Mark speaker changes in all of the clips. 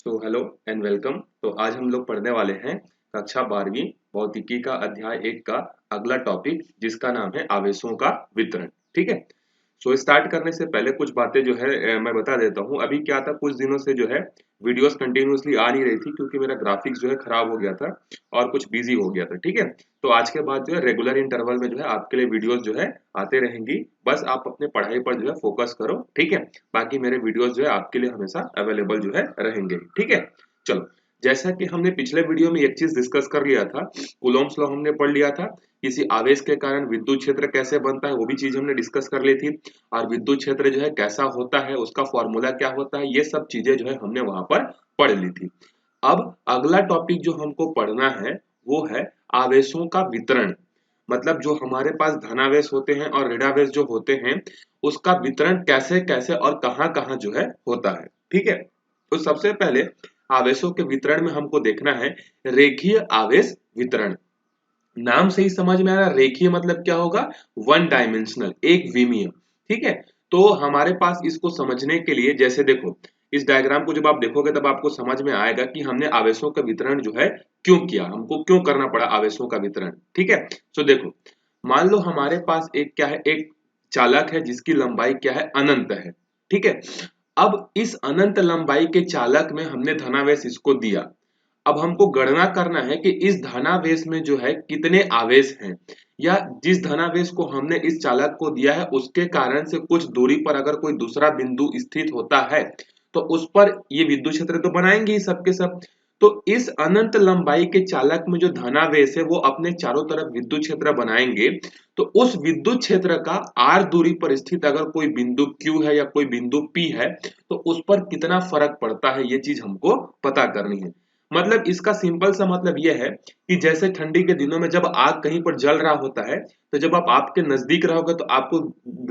Speaker 1: Hello and welcome. तो आज हम लोग पढ़ने वाले हैं कक्षा 12वीं भौतिकी का अध्याय 1 का अगला टॉपिक, जिसका नाम है आवेशों का वितरण। ठीक है। स्टार्ट करने से पहले कुछ बातें जो है मैं बता देता हूँ। अभी क्या था, कुछ दिनों से जो है वीडियोस कंटिन्यूअसली आ नहीं रही थी क्योंकि मेरा ग्राफिक्स जो है खराब हो गया था और कुछ बिजी हो गया था। ठीक है। तो आज के बाद जो है रेगुलर इंटरवल में जो है आपके लिए वीडियोस जो है आते रहेंगी। बस आप अपने पढ़ाई पर जो है फोकस करो। ठीक है। बाकी मेरे वीडियोस जो है आपके लिए हमेशा अवेलेबल जो है रहेंगे। ठीक है। चलो, जैसा कि हमने पिछले वीडियो में एक चीज डिस्कस कर लिया था, कूलॉम्स लॉ हमने पढ़ लिया था। किसी आवेश के कारण विद्युत क्षेत्र कैसे बनता है वो भी चीज हमने डिस्कस कर ली थी। और विद्युत क्षेत्र जो है कैसा होता है, उसका फॉर्मूला क्या होता है, ये सब चीजें जो है हमने वहां पर पढ़ ली थी। अब अगला टॉपिक जो हमको पढ़ना है वो है आवेशों का वितरण। मतलब जो हमारे पास धनावेश होते हैं और ऋणावेश जो होते हैं, उसका वितरण कैसे कैसे और कहाँ कहाँ जो है होता है। ठीक है। तो सबसे पहले आवेशों के वितरण में हमको देखना है रेखीय आवेश वितरण। नाम से ही समझ में आ रहा है, रेखीय मतलब क्या होगा, वन डायमेंशनल, एक विमीय। ठीक है। तो हमारे पास इसको समझने के लिए जैसे देखो, इस डायग्राम को जब आप देखोगे तब आपको समझ में आएगा कि हमने आवेशों का वितरण जो है क्यों किया, हमको क्यों करना पड़ा आवेशों का वितरण। ठीक है। तो देखो, मान लो हमारे पास एक क्या है, एक चालक है जिसकी लंबाई क्या है, अनंत है। ठीक है। अब इस अनंत लंबाई के चालक में हमने धनावेश इसको दिया। अब हमको गणना करना है कि इस धनावेश में जो है कितने आवेश हैं, या जिस धनावेश को हमने इस चालक को दिया है उसके कारण से कुछ दूरी पर अगर कोई दूसरा बिंदु स्थित होता है तो उस पर ये विद्युत क्षेत्र तो बनाएंगे ही सबके सब। तो इस अनंत लंबाई के चालक में जो धनावेश है वो अपने चारों तरफ विद्युत क्षेत्र बनाएंगे। तो उस विद्युत क्षेत्र का r दूरी पर स्थित अगर कोई बिंदु q है या कोई बिंदु p है तो उस पर कितना फर्क पड़ता है, ये चीज हमको पता करनी है। मतलब इसका सिंपल सा मतलब यह है कि जैसे ठंडी के दिनों में जब आग कहीं पर जल रहा होता है, तो जब आप आग के नजदीक रहोगे तो आपको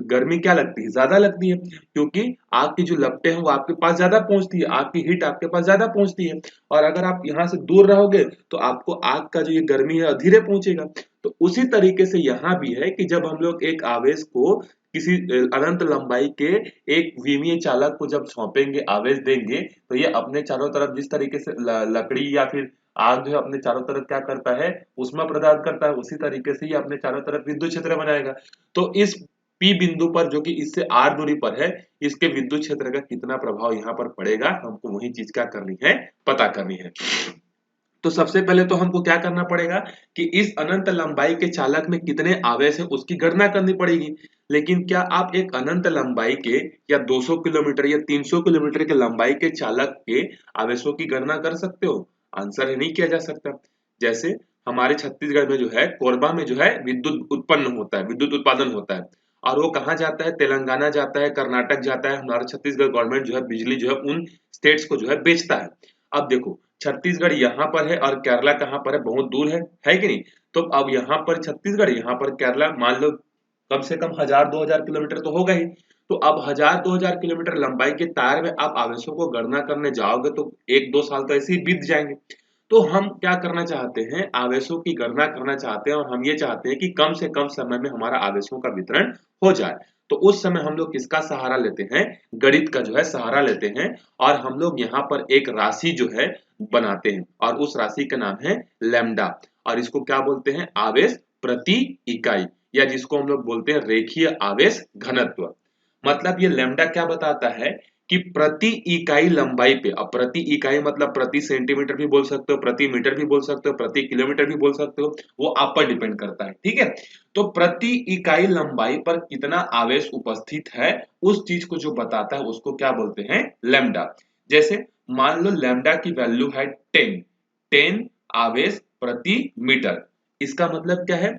Speaker 1: गर्मी क्या लगती है, ज्यादा लगती है, क्योंकि आग की जो लपटें हैं वो आपके पास ज्यादा पहुंचती है, आग की हीट आपके पास ज्यादा पहुंचती है। और अगर आप यहाँ से दूर रहोगे तो आपको आग का जो ये गर्मी है धीरे पहुंचेगा। तो उसी तरीके से यहाँ भी है कि जब हम लोग एक आवेश को किसी अनंत लंबाई के एक विमीय चालक को जब सौंपेंगे, आवेश देंगे, तो ये अपने चारों तरफ जिस तरीके से लकड़ी या फिर आग जो है अपने चारों तरफ क्या करता है, ऊष्मा प्रदान करता है, उसी तरीके से ये अपने चारों तरफ विद्युत क्षेत्र बनाएगा। तो इस पी बिंदु पर जो कि इससे आर दूरी पर है, इसके विद्युत क्षेत्र का कितना प्रभाव यहाँ पर पड़ेगा, हमको वही चीज क्या करनी है, पता करनी है। तो सबसे पहले तो हमको क्या करना पड़ेगा कि इस अनंत लंबाई के चालक में कितने आवेश हैं उसकी गणना करनी पड़ेगी। लेकिन क्या आप एक अनंत लंबाई के या 200 किलोमीटर या 300 किलोमीटर के लंबाई के चालक के आवेशों की गणना कर सकते हो? आंसर है, नहीं किया जा सकता। जैसे हमारे छत्तीसगढ़ में जो है कोरबा में जो है विद्युत उत्पन्न होता है, विद्युत उत्पादन होता है, और वो कहाँ जाता है, तेलंगाना जाता है, कर्नाटक जाता है। हमारा छत्तीसगढ़ गवर्नमेंट जो है बिजली जो है उन स्टेट्स को जो है बेचता है। अब देखो, छत्तीसगढ़ यहाँ पर है और केरला कहाँ पर है, बहुत दूर है कि नहीं। तो अब यहाँ पर छत्तीसगढ़, यहाँ पर केरला, मान लो कम से कम 1000-2000 किलोमीटर तो होगा ही। तो अब 1000-2000 किलोमीटर लंबाई के तार में आप आवेशों को गणना करने जाओगे तो 1-2 साल तो ऐसे ही बीत जाएंगे। तो हम क्या करना चाहते हैं, आवेशों की गणना करना चाहते हैं, और हम ये चाहते हैं कि कम से कम समय में हमारा आवेशों का वितरण हो जाए। तो उस समय हम लोग किसका सहारा लेते हैं, गणित का जो है सहारा लेते हैं। और हम लोग यहाँ पर एक राशि जो है बनाते हैं, और उस राशि का नाम है लैम्डा। और इसको क्या बोलते हैं, आवेश प्रति इकाई, या जिसको हम लोग बोलते हैं रेखीय आवेश घनत्व। मतलब ये लैम्डा क्या बताता है कि प्रति इकाई लंबाई पे, अब प्रति इकाई मतलब प्रति सेंटीमीटर भी बोल सकते हो, प्रति मीटर भी बोल सकते हो, प्रति किलोमीटर भी बोल सकते हो, वो आप पर डिपेंड करता है। ठीक है। तो प्रति इकाई लंबाई पर कितना आवेश उपस्थित है, उस चीज को जो बताता है उसको क्या बोलते हैं, लैम्डा। जैसे मान लो लैम्डा की वैल्यू है 10, 10 आवेश प्रति मीटर। इसका मतलब क्या है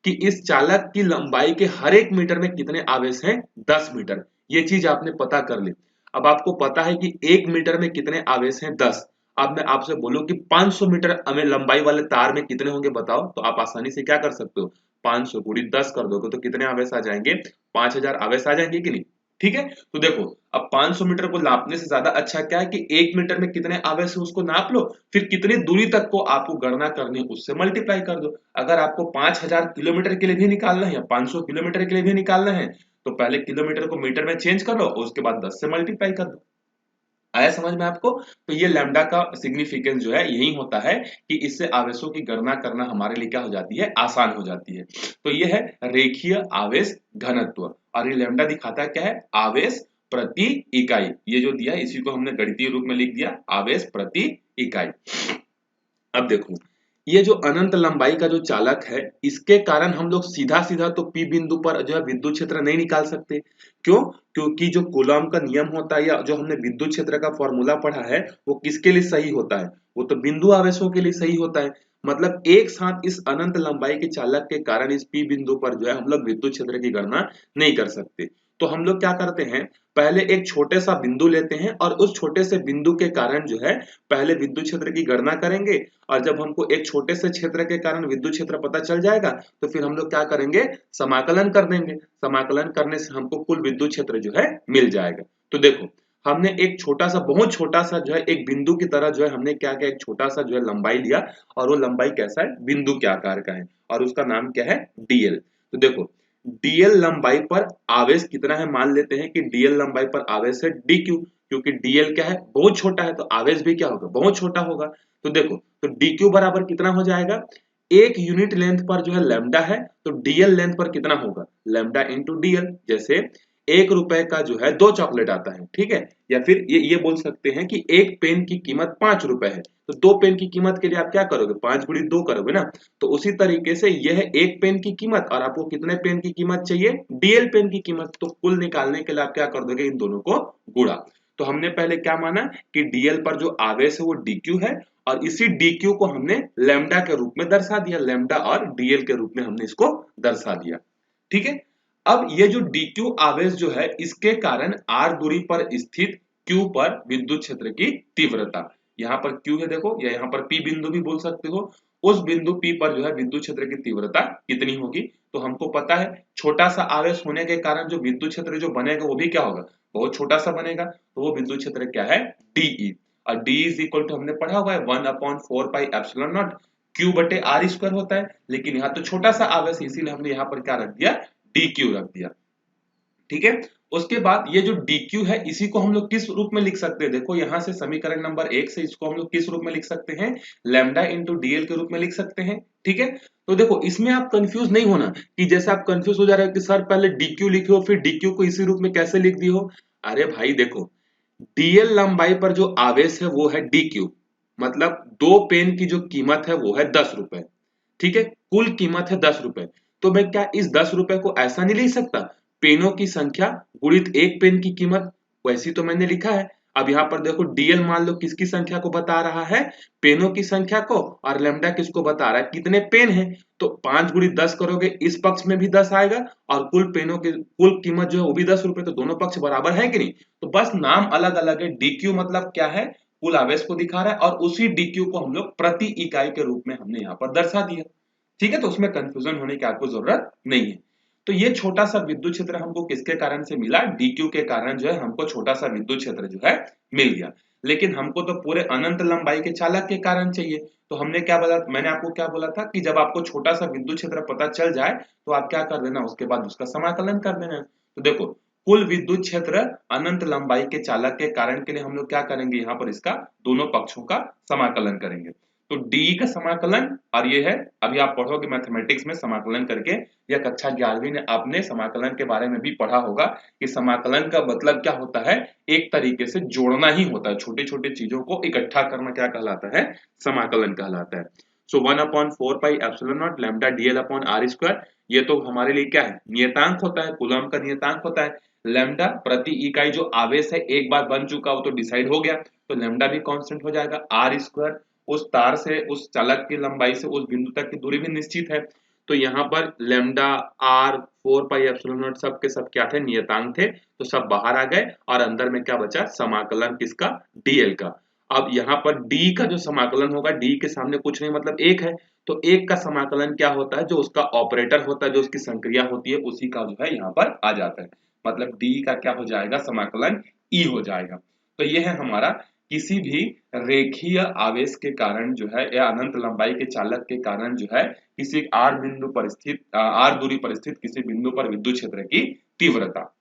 Speaker 1: कि इस चालक की लंबाई के हर एक मीटर में कितने आवेश हैं, 10 मीटर। ये चीज आपने पता कर ली। अब आपको पता है कि 1 मीटर में कितने आवेश हैं, 10। अब मैं आपसे बोलूं कि 500 मीटर हमें लंबाई वाले तार में कितने होंगे बताओ, तो आप आसानी से क्या कर सकते हो, 500 गुणी 10 कर दोगे तो कितने आवेश आ जाएंगे, 5000 आवेश आ जाएंगे कि नहीं। ठीक है। तो देखो, अब 500 मीटर को नापने से ज्यादा अच्छा क्या है कि 1 मीटर में कितने आवेश है उसको नाप लो, फिर कितनी दूरी तक को आपको गणना करनी है उससे मल्टीप्लाई कर दो। अगर आपको 5000 किलोमीटर के लिए भी निकालना है या 500 किलोमीटर के लिए भी निकालना है, तो पहले किलोमीटर को मीटर में चेंज कर लो और उसके बाद 10 से मल्टीप्लाई कर दो। आया समझ में आपको? तो ये लैम्डा का सिग्निफिकेंस जो है यही होता है कि इससे आवेशों की गणना करना हमारे लिए क्या हो जाती है, आसान हो जाती है। तो ये है रेखीय आवेश घनत्व, और ये लैम्डा दिखाता क्या है, आवेश प्रति इकाई। ये जो दिया इसी को हमने गणितीय रूप में लिख दिया, आवेश प्रति इकाई। अब देखो, ये जो अनंत लंबाई का जो चालक है, इसके कारण हम लोग सीधा सीधा तो P बिंदु पर जो है विद्युत क्षेत्र नहीं निकाल सकते। क्यों? क्योंकि जो कूलॉम का नियम होता है या जो हमने विद्युत क्षेत्र का फॉर्मूला पढ़ा है, वो किसके लिए सही होता है, वो तो बिंदु आवेशों के लिए सही होता है। मतलब एक साथ इस अनंत लंबाई के चालक के कारण इस P बिंदु पर जो है हम लोग विद्युत क्षेत्र की गणना नहीं कर सकते। तो हम लोग क्या करते हैं, पहले एक छोटे सा बिंदु लेते हैं और उस छोटे से बिंदु के कारण जो है पहले विद्युत क्षेत्र की गणना करेंगे, और जब हमको एक छोटे से क्षेत्र के कारण विद्युत क्षेत्र पता चल जाएगा तो फिर हम लोग क्या करेंगे, समाकलन कर देंगे। समाकलन करने से हमको कुल विद्युत क्षेत्र जो है मिल जाएगा। तो देखो, हमने एक छोटा सा, बहुत छोटा सा जो है एक बिंदु की तरह जो है हमने क्या किया, एक छोटा सा जो है लंबाई लिया, और वो लंबाई कैसा है, बिंदु के आकार का है, और उसका नाम क्या है, डीएल। तो देखो, डीएल लंबाई पर आवेश कितना है, मान लेते हैं कि डीएल लंबाई पर आवेश है डीक्यू, क्योंकि डीएल क्या है, बहुत छोटा है, तो आवेश भी क्या होगा, बहुत छोटा होगा। तो देखो, तो dq बराबर कितना हो जाएगा, एक यूनिट लेंथ पर जो है लैम्डा है, तो डीएल लेंथ पर कितना होगा, लैम्डा इंटू डीएल। जैसे 1 रुपए का जो है 2 चॉकलेट आता है, ठीक है, या फिर ये बोल सकते हैं कि एक पेन की कीमत 5 रुपए है, तो 2 पेन की कीमत के लिए आप क्या करोगे, 5 गुणी 2 करोगे ना। तो उसी तरीके से यह है एक पेन की कीमत, और आपको कितने पेन की कीमत चाहिए, डीएल पेन की कीमत, तो कुल निकालने के लिए आप क्या कर दोगे, इन दोनों को गुणा। तो हमने पहले क्या माना कि डीएल पर जो आवेश है वो डीक्यू है, और इसी डीक्यू को हमने लैम्डा के रूप में दर्शा दिया, लैम्डा और डीएल के रूप में हमने इसको दर्शा दिया, ठीक है। अब ये जो dq आवेश जो है, इसके कारण r दूरी पर स्थित q पर विद्युत क्षेत्र की तीव्रता, यहाँ पर q है देखो, या यहाँ पर p बिंदु भी बोल सकते हो, उस बिंदु p पर जो है विद्युत क्षेत्र की तीव्रता कितनी होगी। तो हमको पता है छोटा सा आवेश होने के कारण जो विद्युत क्षेत्र जो बनेगा वो भी क्या होगा, बहुत छोटा सा बनेगा, तो वो विद्युत क्षेत्र क्या है, dE। और d इज इक्वल टू हमने पढ़ा हुआ है 1/4 पाई एप्सिलॉन नॉट q बटे r स्क्वायर होता है, लेकिन यहाँ तो छोटा सा आवेश इसीलिए हमने यहाँ पर क्या रख दिया, dq रख दिया, ठीक है। उसके बाद ये जो dq है, इसी को हम लोग किस रूप में लिख सकते हैं, देखो यहाँ से समीकरण नंबर 1 से इसको हम लोग किस रूप में लिख सकते हैं, लैम्डा इंटू डीएल के रूप में लिख सकते हैं, ठीक है। तो देखो, इसमें आप कंफ्यूज नहीं होना कि जैसे आप कंफ्यूज हो जा रहे हो कि सर पहले dq लिखे हो फिर dq को इसी रूप में कैसे लिख दी हो। अरे भाई देखो, डीएल लंबाई पर जो आवेश है वो है dq, मतलब 2 पेन की जो कीमत है वो है 10 रुपए, ठीक है, कुल कीमत है 10 रुपए। तो मैं क्या इस 10 रुपए को ऐसा नहीं लिख सकता, पेनों की संख्या गुणित एक पेन की कीमत, वैसी तो मैंने लिखा है। अब यहाँ पर देखो, डीएल मान लो किसकी संख्या को बता रहा है, पेनों की संख्या को, और लैम्डा किसको बता रहा है, कितने पेन है। तो 5 गुणित 10 करोगे, इस पक्ष में भी 10 आएगा, और कुल पेनों की कुल कीमत जो है वो भी 10 रुपए, तो दोनों पक्ष बराबर है कि नहीं। तो बस नाम अलग अलग है, डीक्यू मतलब क्या है, कुल आवेश को दिखा रहा है, और उसी डीक्यू को हम लोग प्रति इकाई के रूप में हमने यहाँ पर दर्शा दिया, ठीक है। तो उसमें कंफ्यूजन होने की आपको जरूरत नहीं है। तो ये छोटा सा विद्युत क्षेत्र हमको किसके कारण से मिला, dq के कारण जो है हमको छोटा सा विद्युत क्षेत्र जो है मिल गया। लेकिन हमको तो पूरे अनंत लंबाई के चालक के कारण चाहिए। तो हमने क्या बोला, मैंने आपको क्या बोला था कि जब आपको छोटा सा विद्युत क्षेत्र पता चल जाए तो आप क्या कर देना, उसके बाद उसका समाकलन कर देना। तो देखो, कुल विद्युत क्षेत्र अनंत लंबाई के चालक के कारण के लिए हम लोग क्या करेंगे, यहाँ पर इसका दोनों पक्षों का समाकलन करेंगे। तो डी का समाकलन, और ये है अभी आप पढ़ोगे मैथमेटिक्स में समाकलन करके, या कक्षा 11वीं में आपने समाकलन के बारे में भी पढ़ा होगा कि समाकलन का मतलब क्या होता है, एक तरीके से जोड़ना ही होता है, छोटे छोटे चीजों को इकट्ठा करना क्या कहलाता है, समाकलन कहलाता है। So 1/4 pi epsilon naught lambda dl upon r square, ये तो हमारे लिए क्या है, नियतांक होता है, कूलॉम का नियतांक होता है। लैम्डा प्रति इकाई जो आवेश है, एक बार बन चुका वो तो डिसाइड हो गया, तो लैम्डा भी कांस्टेंट हो जाएगा। आर स्क्वायर, उस तार से उस चालक की लंबाई से उस बिंदु तक की दूरी भी निश्चित है, तो यहाँ पर lambda r 4 pi epsilon naught सब के सब क्या थे, नियतांक थे, तो सब बाहर आ गए, और अंदर में क्या बचा, समाकलन किसका, डीएल का। अब यहाँ पर डी का जो समाकलन होगा, डी के सामने कुछ नहीं मतलब एक है, तो एक का समाकलन क्या होता है, जो उसका ऑपरेटर होता है, जो उसकी संक्रिया होती है, उसी का जो है यहाँ पर आ जाता है, मतलब डी का क्या हो जाएगा, समाकलन ई हो जाएगा। तो ये है हमारा किसी भी रेखीय आवेश के कारण जो है, या अनंत लंबाई के चालक के कारण जो है, किसी आर बिंदु पर स्थित, आर दूरी पर स्थित किसी बिंदु पर विद्युत क्षेत्र की तीव्रता।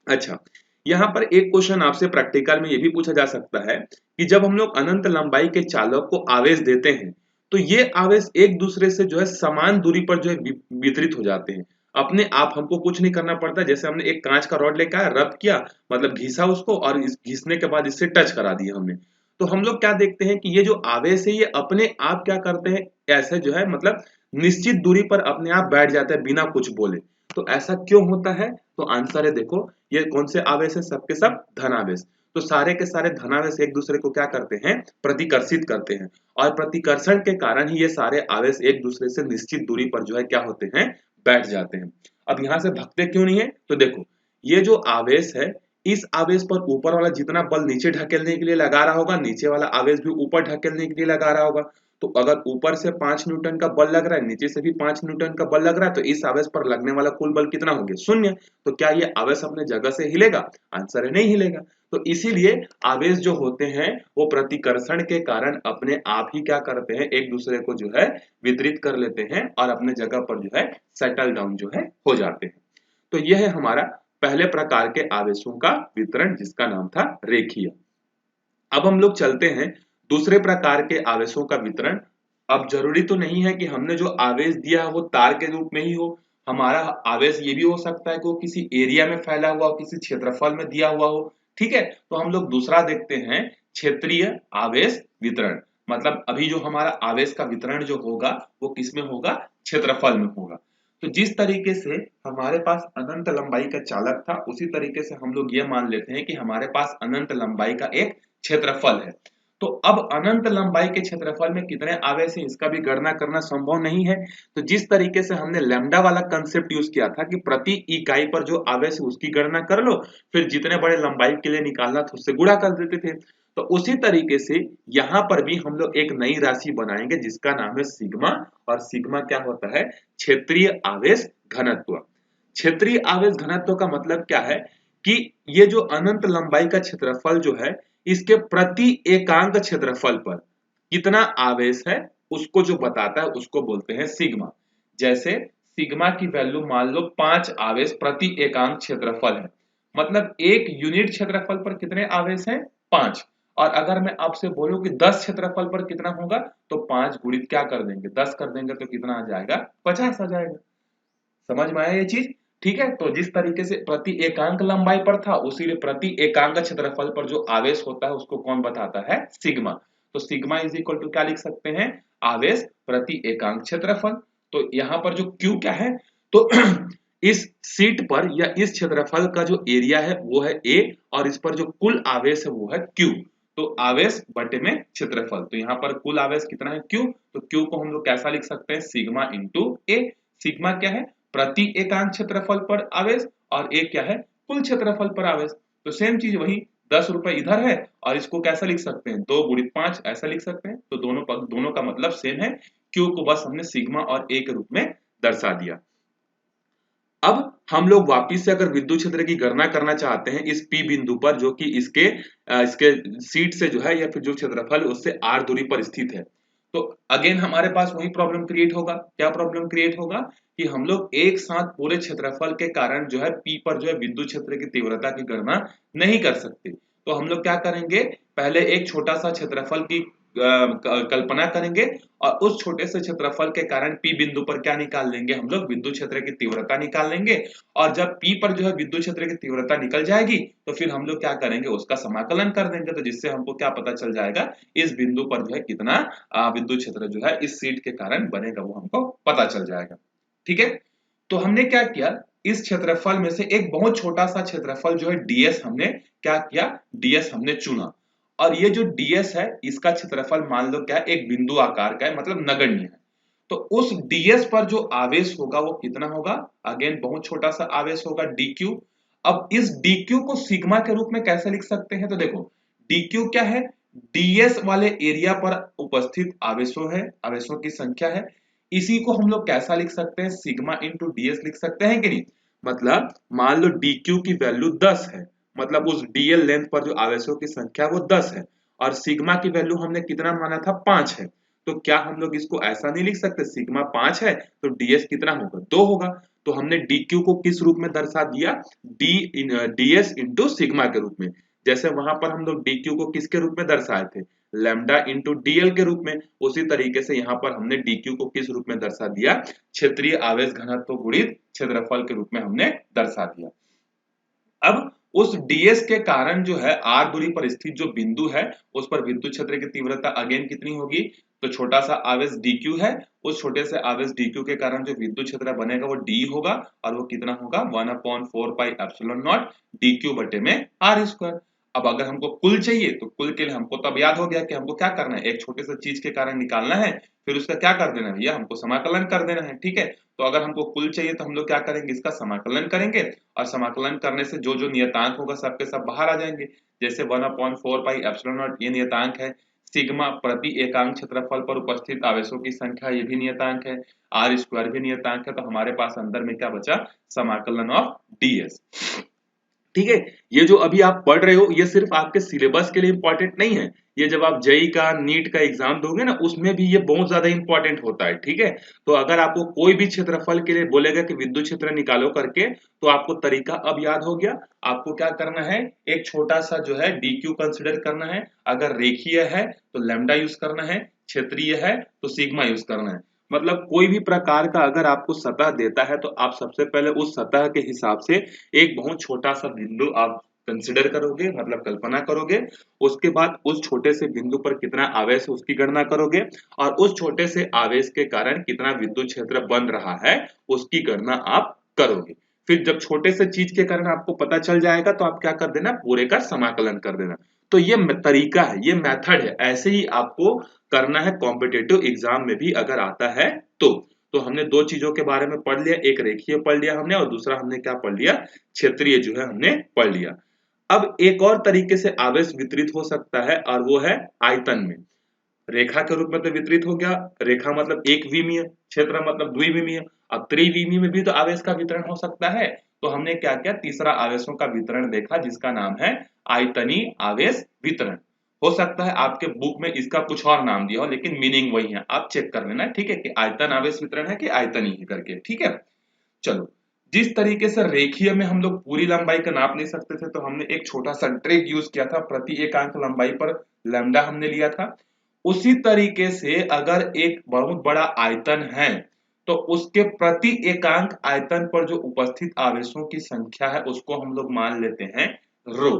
Speaker 1: अच्छा, यहाँ पर एक क्वेश्चन आपसे प्रैक्टिकल में ये भी पूछा जा सकता है कि जब हम लोग अनंत लंबाई के चालक को आवेश देते हैं तो ये आवेश एक दूसरे से जो है समान दूरी पर जो है वितरित हो जाते हैं। अपने आप हमको कुछ नहीं करना पड़ता, जैसे हमने एक कांच का रॉड लेकर रब किया, मतलब घिसा उसको, और इस घिसने के बाद इससे टच करा दिया हमने, तो हम लोग क्या देखते हैं कि ये जो आवेश है ये अपने आप क्या करते हैं, ऐसे जो है मतलब निश्चित दूरी पर अपने आप बैठ जाते हैं बिना कुछ बोले। तो ऐसा क्यों होता है? तो आंसर है, देखो ये कौन से आवेश है, सबके सब धनावेश। तो सारे के सारे धनावेश एक दूसरे को क्या करते हैं, प्रतिकर्षित करते हैं, और प्रतिकर्षण के कारण ही ये सारे आवेश एक दूसरे से निश्चित दूरी पर जो है क्या होते हैं, बैठ जाते हैं। अब यहाँ से भगते क्यों नहीं है? तो देखो ये जो आवेश है, इस आवेश पर ऊपर वाला जितना बल नीचे ढकेलने के लिए लगा रहा होगा, नीचे वाला आवेश भी ऊपर ढकेलने के लिए लगा रहा होगा। तो अगर ऊपर से 5 न्यूटन का बल लग रहा है, नीचे से भी 5 न्यूटन का बल लग रहा है, तो इस आवेश पर लगने वाला कुल बल कितना हो गया? 0। तो क्या ये आवेश अपने जगह से हिलेगा? आंसर है नहीं हिलेगा। तो इसीलिए आवेश जो होते हैं वो प्रतिकर्षण के कारण अपने आप ही क्या करते हैं, एक दूसरे को जो है वितरित कर लेते हैं और अपने जगह पर जो है सेटल डाउन जो है हो जाते हैं। तो यह है हमारा पहले प्रकार के आवेशों का वितरण, जिसका नाम था रेखीय। अब हम लोग चलते हैं दूसरे प्रकार के आवेशों का वितरण। अब जरूरी तो नहीं है कि हमने जो आवेश दिया है वो तार के रूप में ही हो, हमारा आवेश ये भी हो सकता है कि वो किसी एरिया में फैला हुआ हो, किसी क्षेत्रफल में दिया हुआ हो। ठीक है, तो हम लोग दूसरा देखते हैं, क्षेत्रीय आवेश वितरण। मतलब अभी जो हमारा आवेश का वितरण जो होगा वो किसमें होगा? क्षेत्रफल में होगा। तो जिस तरीके से हमारे पास अनंत लंबाई का चालक था, उसी तरीके से हम लोग ये मान लेते हैं कि हमारे पास अनंत लंबाई का एक क्षेत्रफल है। तो अब अनंत लंबाई के क्षेत्रफल में कितने आवेश हैं इसका भी गणना करना संभव नहीं है। तो जिस तरीके से हमने लैम्डा वाला कंसेप्ट यूज किया था कि प्रति इकाई पर जो आवेश है उसकी गणना कर लो, फिर जितने बड़े लंबाई के लिए निकालना था उससे गुणा कर देते थे। तो उसी तरीके से यहाँ पर भी हम लोग एक नई राशि बनाएंगे जिसका नाम है सिग्मा। और सिग्मा क्या होता है? क्षेत्रीय आवेश घनत्व। क्षेत्रीय आवेश घनत्व का मतलब क्या है कि ये जो अनंत लंबाई का क्षेत्रफल जो है, इसके प्रति एकांक क्षेत्रफल पर कितना आवेश है उसको जो बताता है उसको बोलते हैं सिग्मा। जैसे सिग्मा की वैल्यू मान लो 5 आवेश प्रति एकांक क्षेत्रफल है, मतलब एक यूनिट क्षेत्रफल पर कितने आवेश हैं? 5। और अगर मैं आपसे बोलूं कि 10 क्षेत्रफल पर कितना होगा, तो 5 गुणित क्या कर देंगे, 10 कर देंगे, तो कितना आ जाएगा? 50 आ जाएगा। समझ में आया ये चीज? ठीक है, तो जिस तरीके से प्रति एकांक लंबाई पर था, उसी लिए प्रति एकांक क्षेत्रफल पर जो आवेश होता है उसको कौन बताता है? सिग्मा। तो सिग्मा इज इक्वल टू क्या लिख सकते हैं? आवेश प्रति एकांक क्षेत्रफल। तो यहाँ पर जो Q क्या है, तो इस सीट पर या इस क्षेत्रफल का जो एरिया है वो है A, और इस पर जो कुल आवेश है वो है Q। तो आवेश बटे में क्षेत्रफल, तो यहाँ पर कुल आवेश कितना है? Q। तो Q को हम लोग कैसा लिख सकते हैं? Sigma into A। सिग्मा क्या है? प्रति एकांक क्षेत्रफल पर आवेश, और एक क्या है? कुल क्षेत्रफल पर आवेश। तो सेम चीज वही, 10 रुपए इधर है, और इसको कैसा लिख सकते हैं? 2 गुणित 5 ऐसा लिख सकते हैं। तो दोनों का मतलब सेम है। क्यू को बस हमने सिग्मा और ए के रूप में दर्शा दिया। अब हम लोग वापिस से अगर विद्युत क्षेत्र की गणना करना चाहते हैं इस P बिंदु पर, जो कि इसके सीट से जो है या फिर जो क्षेत्रफल उससे r दूरी पर स्थित है, तो अगेन हमारे पास वही प्रॉब्लम क्रिएट होगा। क्या प्रॉब्लम क्रिएट होगा कि हम लोग एक साथ पूरे क्षेत्रफल के कारण जो है P पर जो है विद्युत क्षेत्र की तीव्रता की गणना नहीं कर सकते। तो हम लोग क्या करेंगे, पहले एक छोटा सा क्षेत्रफल की कल्पना करेंगे, और उस छोटे से क्षेत्रफल के कारण P बिंदु पर क्या निकाल लेंगे, हम लोग विद्युत क्षेत्र की तीव्रता निकाल लेंगे। और जब P पर जो है विद्युत क्षेत्र की तीव्रता निकल जाएगी तो फिर हम लोग क्या करेंगे, उसका समाकलन कर देंगे। तो जिससे हमको क्या पता चल जाएगा, इस बिंदु पर जो है कितना विद्युत क्षेत्र जो है इस सीट के कारण बनेगा, वो हमको पता चल जाएगा। ठीक है, तो हमने क्या किया, इस क्षेत्रफल में से एक बहुत छोटा सा क्षेत्रफल जो है ds हमने क्या किया, ds हमने चुना। और ये जो ds है इसका क्षेत्रफल मान लो क्या, एक बिंदु आकार का है, मतलब नगण्य है। तो उस ds पर जो आवेश होगा वो कितना होगा, अगेन बहुत छोटा सा आवेश होगा, dq। अब इस dq को सिग्मा के रूप में कैसे लिख सकते हैं, तो देखो dq क्या है, ds वाले एरिया पर उपस्थित आवेशों की संख्या है। इसी को हम लोग कैसा लिख सकते हैं, सिग्मा इंटू ds लिख सकते हैं कि नहीं। मतलब मान लो dq की वैल्यू 10 है, मतलब उस dl लेंथ पर जो आवेशों की संख्या वो 10 है, और सिग्मा की वैल्यू हमने कितना माना था, 5 है। तो क्या हम लोग इसको ऐसा नहीं लिख सकते, सिग्मा 5 है तो ds कितना होगा, 2 होगा। तो हमने dq को किस रूप में दर्शा दिया, ds इंटू सिग्मा के रूप में। जैसे वहां पर हम लोग dq को किसके रूप में दर्शाए थे, लैम्डा इंटू dl के रूप में, उसी तरीके से यहाँ पर हमने dq को किस रूप में दर्शा दिया, क्षेत्रीय आवेश घनत्व गुणित क्षेत्रफल के रूप में हमने दर्शा दिया। अब उस ds के कारण जो है r दूरी पर स्थित जो बिंदु है उस पर विद्युत क्षेत्र की तीव्रता अगेन कितनी होगी, तो छोटा सा आवेश dq है, उस छोटे से आवेश dq के कारण जो विद्युत क्षेत्र बनेगा वो d होगा, और वो कितना होगा 1/4 पाई एप्सिलॉन नॉट dq बटे में r स्क्वायर। अब अगर हमको कुल चाहिए तो कुल के लिए हमको तब याद हो गया कि हमको क्या करना है, एक छोटे से चीज के कारण निकालना है, फिर उसका क्या कर देना है भैया, हमको समाकलन कर देना है। ठीक है, तो अगर हमको कुल चाहिए तो हम लोग क्या करेंगे, इसका समाकलन करेंगे, और समाकलन करने से जो जो नियतांक होगा सबके सब बाहर आ जाएंगे। जैसे 1/4 पाई एप्सिलॉन नॉट ये नियतांक है, सिग्मा प्रति एकांक क्षेत्रफल पर उपस्थित आवेशों की संख्या ये भी नियतांक है, आर स्क्वायर भी नियतांक है, तो हमारे पास अंदर में क्या बचा, समाकलन ऑफ ds। ठीक है, ये जो अभी आप पढ़ रहे हो ये सिर्फ आपके सिलेबस के लिए इंपॉर्टेंट नहीं है, ये जब आप जेई का नीट का एग्जाम दोगे ना उसमें भी ये बहुत ज्यादा इंपॉर्टेंट होता है। ठीक है, तो अगर आपको कोई भी क्षेत्रफल के लिए बोलेगा कि विद्युत क्षेत्र निकालो करके, तो आपको तरीका अब याद हो गया। आपको क्या करना है, एक छोटा सा जो है dq कंसिडर करना है, अगर रेखीय है तो लैम्डा यूज करना है, क्षेत्रीय है तो सिग्मा यूज करना है। मतलब कोई भी प्रकार का अगर आपको सतह देता है तो आप सबसे पहले उस सतह के हिसाब से एक बहुत छोटा सा बिंदु आप कंसिडर करोगे, मतलब कल्पना करोगे, उसके बाद उस छोटे से बिंदु पर कितना आवेश है उसकी गणना करोगे, और उस छोटे से आवेश के कारण कितना विद्युत क्षेत्र बन रहा है उसकी गणना आप करोगे। फिर जब छोटे से चीज के कारण आपको पता चल जाएगा तो आप क्या कर देना, पूरे का समाकलन कर देना। तो ये तरीका है, ये मेथड है, ऐसे ही आपको करना है कॉम्पिटेटिव एग्जाम में भी अगर आता है तो हमने दो चीजों के बारे में पढ़ लिया, एक रेखीय पढ़ लिया हमने, और दूसरा हमने क्या पढ़ लिया, क्षेत्रीय जो है हमने पढ़ लिया। अब एक और तरीके से आवेश वितरित हो सकता है और वो है आयतन में। रेखा के रूप में तो वितरित हो गया, रेखा मतलब एक विमीय, क्षेत्र मतलब द्विविमीय, अब त्रिविमीय में भी तो आवेश का वितरण हो सकता है। तो हमने क्या किया, तीसरा आवेशों का वितरण देखा जिसका नाम है आयतनीय आवेश वितरण। हो सकता है आपके बुक में इसका कुछ और नाम दिया हो लेकिन मीनिंग वही है, आप चेक कर लेना। ठीक है, कि आयतन आवेश वितरण है कि आयतनीय करके। ठीक है, चलो, जिस तरीके से रेखीय में हम लोग पूरी लंबाई का नाप ले सकते थे, तो हमने एक छोटा सा ट्रिक यूज किया था, प्रति एकांक लंबाई पर लैम्डा हमने लिया था। उसी तरीके से अगर एक बहुत बड़ा आयतन है तो उसके प्रति एकांक आयतन पर जो उपस्थित आवेशों की संख्या है उसको हम लोग मान लेते हैं रो।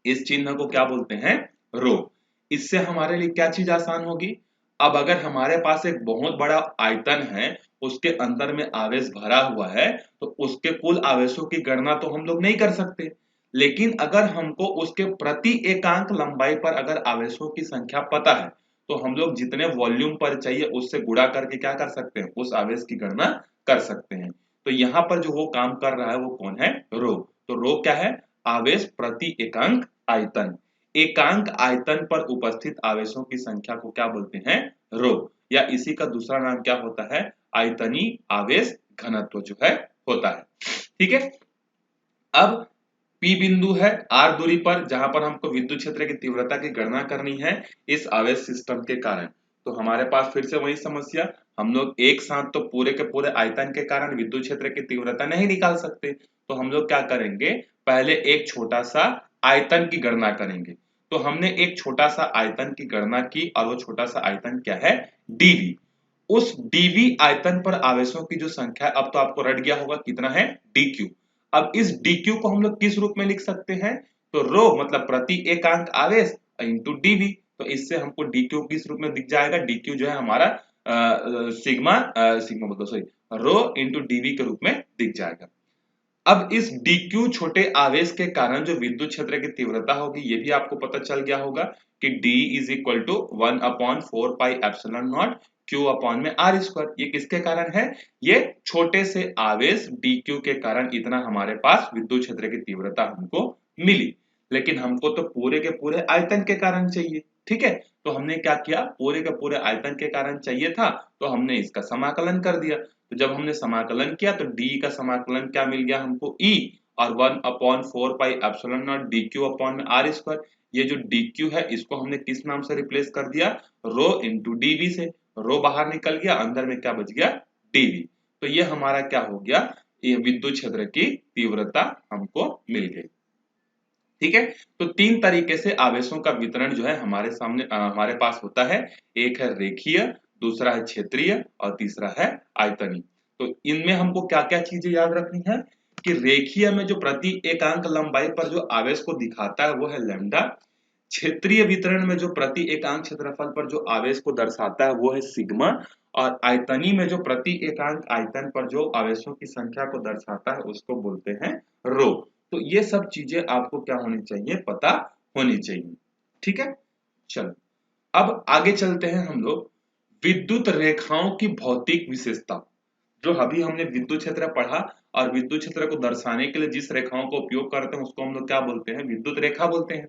Speaker 1: इस चिन्ह को क्या बोलते हैं, रो। इससे हमारे लिए क्या चीज आसान होगी, अब अगर हमारे पास एक बहुत बड़ा आयतन है, उसके अंदर में आवेश भरा हुआ है, तो उसके कुल आवेशों की गणना तो हम लोग नहीं कर सकते, लेकिन अगर हमको उसके प्रति एकांक लंबाई पर अगर आवेशों की संख्या पता है तो हम लोग जितने वॉल्यूम पर चाहिए उससे गुणा करके क्या कर सकते हैं, उस आवेश की गणना कर सकते हैं। तो यहाँ पर जो वो काम कर रहा है वो कौन है, रो। तो रो क्या है, आवेश प्रति एकांक आयतन। एकांक आयतन पर उपस्थित आवेशों की संख्या को क्या बोलते हैं, रो, या इसी का दूसरा नाम क्या होता है, आयतनीय आवेश घनत्व जो है होता है। ठीक है, अब P बिंदु है R दूरी पर जहां पर हमको विद्युत क्षेत्र की तीव्रता की गणना करनी है इस आवेश सिस्टम के कारण। तो हमारे पास फिर से वही समस्या, हम लोग एक साथ तो पूरे के पूरे आयतन के कारण विद्युत क्षेत्र की तीव्रता नहीं निकाल सकते, तो हम लोग क्या करेंगे, पहले एक छोटा सा आयतन की गणना करेंगे। तो हमने एक छोटा सा आयतन की गणना की और वो छोटा सा आयतन क्या है, dv। उस dv आयतन पर आवेशों की जो संख्या है, अब तो आपको रट गया होगा कितना है, dq। अब इस dq को हम लोग किस रूप में लिख सकते हैं, तो रो मतलब प्रति एकांक आवेश इंटू dv। तो इससे हमको dq किस रूप में दिख जाएगा, dq जो है हमारा सिग्मा सिग्मा बोलो सॉरी रो इंटू dv के रूप में दिख जाएगा। अब इस dq छोटे आवेश के कारण जो विद्युत क्षेत्र की तीव्रता होगी ये भी आपको पता चल गया होगा कि d is equal to 1/4 pi epsilon naught q upon में r स्क्वायर। ये किसके कारण है, ये छोटे से आवेश dq के कारण इतना हमारे पास विद्युत क्षेत्र की तीव्रता हमको मिली, लेकिन हमको तो पूरे के पूरे आयतन के कारण चाहिए। ठीक है, तो हमने क्या किया, पूरे के पूरे आयतन के कारण चाहिए था तो हमने इसका समाकलन कर दिया। तो जब हमने समाकलन किया तो d का समाकलन क्या मिल गया हमको, e, और 1/4 pi epsilon not dq upon में r स्क्वायर। ये जो dq है इसको हमने किस नाम से रिप्लेस कर दिया, रो इंटू dv से। रो बाहर निकल गया, अंदर में क्या बच गया, dv। तो ये हमारा क्या हो गया, ये विद्युत क्षेत्र की तीव्रता हमको मिल गई। ठीक है, तो तीन तरीके से आवेशों का वितरण जो है हमारे सामने हमारे पास होता है। एक है रेखीय, दूसरा है क्षेत्रीय और तीसरा है आयतनीय। तो इनमें हमको क्या क्या चीजें याद रखनी है कि रेखीय में जो प्रति एकांक लंबाई पर जो आवेश को दिखाता है वो है लैम्डा। क्षेत्रीय वितरण में जो प्रति एकांक क्षेत्रफल पर जो आवेश को दर्शाता है वो है सिग्मा। और आयतनीय में जो प्रति एकांक आयतन पर जो आवेशों की संख्या को दर्शाता है उसको बोलते हैं रो। तो ये सब चीजें आपको क्या होनी चाहिए, पता होनी चाहिए। ठीक है, चलो अब आगे चलते हैं हम लोग विद्युत रेखाओं की भौतिक विशेषता। जो अभी हमने विद्युत क्षेत्र पढ़ा और विद्युत क्षेत्र को दर्शाने के लिए जिस रेखाओं का उपयोग करते हैं उसको हम लोग क्या बोलते हैं, विद्युत रेखा बोलते हैं।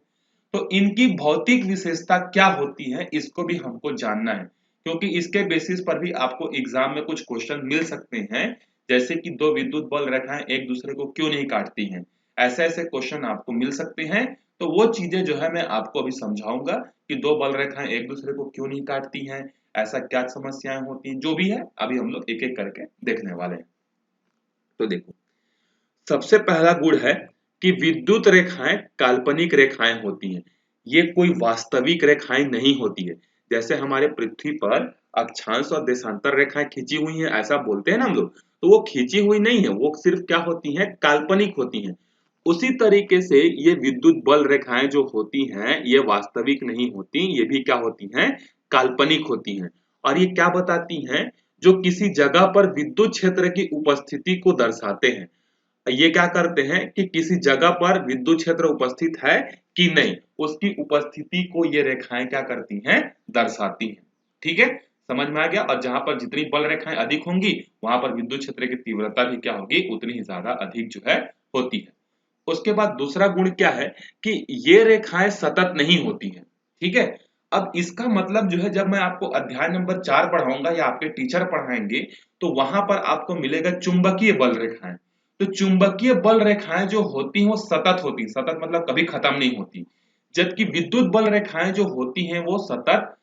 Speaker 1: तो इनकी भौतिक विशेषता क्या होती है इसको भी हमको जानना है, क्योंकि इसके बेसिस पर भी आपको एग्जाम में कुछ क्वेश्चन मिल सकते हैं। जैसे कि दो विद्युत बल रेखाएं एक दूसरे को क्यों नहीं काटती हैं, ऐसे ऐसे क्वेश्चन आपको मिल सकते हैं। तो वो चीजें जो है मैं आपको अभी समझाऊंगा कि दो बल रेखाएं एक दूसरे को क्यों नहीं काटती हैं, ऐसा क्या समस्याएं होती हैं, जो भी है अभी हम लोग एक एक करके देखने वाले हैं। तो देखो, सबसे पहला गुण है कि विद्युत रेखाएं काल्पनिक रेखाएं होती हैं, ये कोई वास्तविक रेखाएं नहीं होती है। जैसे हमारे पृथ्वी पर अक्षांश और देशांतर रेखाएं खींची हुई हैं ऐसा बोलते हैं ना हम लोग, तो वो खींची हुई नहीं है, वो सिर्फ क्या होती हैं, काल्पनिक होती हैं। उसी तरीके से ये विद्युत बल रेखाएं जो होती हैं ये वास्तविक नहीं होती, ये भी क्या होती हैं, काल्पनिक होती हैं। और ये क्या बताती हैं, जो किसी जगह पर विद्युत क्षेत्र की उपस्थिति को दर्शाते हैं। ये क्या करते हैं कि किसी जगह पर विद्युत क्षेत्र उपस्थित है कि नहीं, उसकी उपस्थिति को ये रेखाएं क्या करती हैं, दर्शाती हैं। ठीक है, समझ में आ गया। और जहां पर जितनी बल रेखाएं अधिक होंगी वहां पर विद्युत क्षेत्र की तीव्रता भी क्या होगी, उतनी ही ज्यादा अधिक जो है होती है। उसके बाद दूसरा गुण क्या है कि ये रेखाएं सतत नहीं होती हैं। ठीक है, अब इसका मतलब जो है जब मैं आपको अध्याय नंबर 4 पढ़ाऊंगा या आपके टीचर पढ़ाएंगे तो वहां पर आपको मिलेगा चुंबकीय बल रेखाएं। तो चुंबकीय बल रेखाएं जो होती हैं वो सतत होती हैं, सतत मतलब कभी खत्म नहीं होती। जबकि विद्युत बल रेखाएं जो होती हैं वो सतत,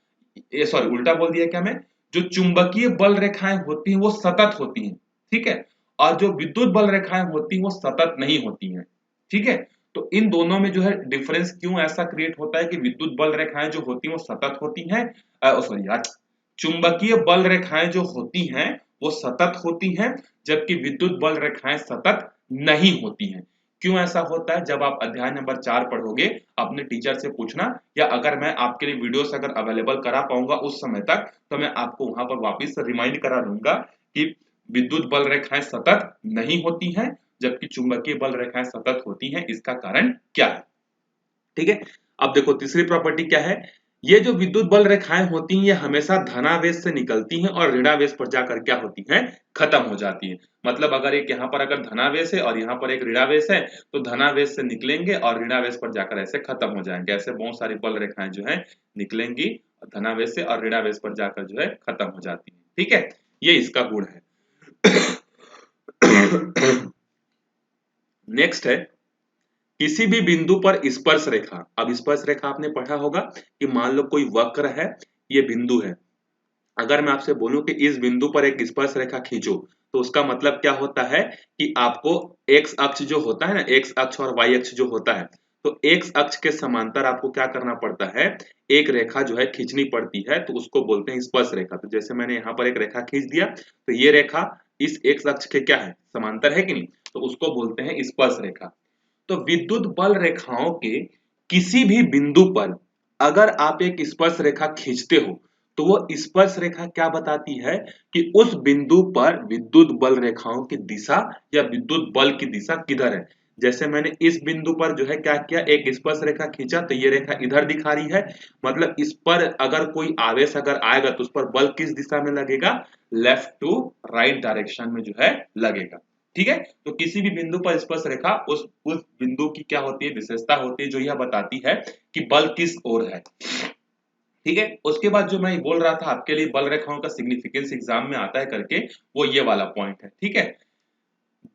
Speaker 1: सॉरी उल्टा बोल दिया क्या मैं, जो चुंबकीय बल रेखाएं होती हैं वो सतत होती हैं। ठीक है, और जो विद्युत बल रेखाएं होती हैं वो सतत नहीं होती हैं। ठीक है, तो इन दोनों में जो है डिफरेंस क्यों ऐसा क्रिएट होता है कि विद्युत बल रेखाएं जो होती हैं वो सतत होती हैं, सॉरी यार, चुंबकीय बल रेखाएं जो होती हैं वो सतत होती हैं, जबकि विद्युत बल रेखाएं सतत नहीं होती हैं। क्यों ऐसा होता है, जब आप अध्याय नंबर 4 पढ़ोगे अपने टीचर से पूछना, या अगर मैं आपके लिए वीडियोस अगर अवेलेबल करा पाऊंगा उस समय तक तो मैं आपको वहां पर वापस से रिमाइंड करा दूंगा कि विद्युत बल रेखाएं सतत नहीं होती हैं जबकि चुंबकीय बल रेखाएं सतत होती हैं। इसका कारण क्या है। ठीक है, अब देखो तीसरी प्रॉपर्टी क्या है, ये जो विद्युत बल रेखाएं होती हैं ये हमेशा धनावेश से निकलती हैं और ऋणावेश पर जाकर क्या होती हैं, खत्म हो जाती है। मतलब अगर एक यहाँ पर अगर धनावेश है और यहाँ पर एक ऋणावेश है तो धनावेश से निकलेंगे और ऋणावेश पर जाकर ऐसे खत्म हो जाएंगे। ऐसे बहुत सारी बल रेखाएं जो है निकलेंगी धनावेश से और ऋणावेश पर जाकर जो है खत्म हो जाती है। ठीक है, ये इसका गुण है। नेक्स्ट है किसी भी बिंदु पर स्पर्श रेखा। अब स्पर्श रेखा आपने पढ़ा होगा कि मान लो कोई वक्र है, ये बिंदु है, अगर मैं आपसे बोलूं कि इस बिंदु पर एक स्पर्श रेखा खींचो तो उसका मतलब क्या होता है कि आपको एक्स अक्ष जो होता है ना, एक्स अक्ष और वाई अक्ष जो होता है, तो एक्स अक्ष के समांतर आपको क्या करना पड़ता है, एक रेखा जो है खींचनी पड़ती है, तो उसको बोलते हैं स्पर्श रेखा। तो जैसे मैंने यहाँ पर एक रेखा खींच दिया तो ये रेखा इस एक्स अक्ष के क्या है, समांतर है कि नहीं, तो उसको बोलते हैं स्पर्श रेखा। तो विद्युत बल रेखाओं के किसी भी बिंदु पर अगर आप एक स्पर्श रेखा खींचते हो तो वो स्पर्श रेखा क्या बताती है कि उस बिंदु पर विद्युत बल रेखाओं की दिशा या विद्युत बल की दिशा किधर है। जैसे मैंने इस बिंदु पर जो है क्या किया, एक स्पर्श रेखा खींचा तो ये रेखा इधर दिखा रही है, मतलब इस पर अगर कोई आवेश अगर आएगा तो उस पर बल किस दिशा में लगेगा, लेफ्ट टू राइट डायरेक्शन में जो है लगेगा। ठीक है, तो किसी भी बिंदु पर स्पर्श रेखा उस बिंदु की क्या होती है, विशेषता होती है जो यह बताती है कि बल किस ओर है। ठीक है, उसके बाद जो मैं बोल रहा था आपके लिए बल रेखाओं का सिग्निफिकेंस एग्जाम में आता है करके, वो ये वाला पॉइंट है। ठीक है,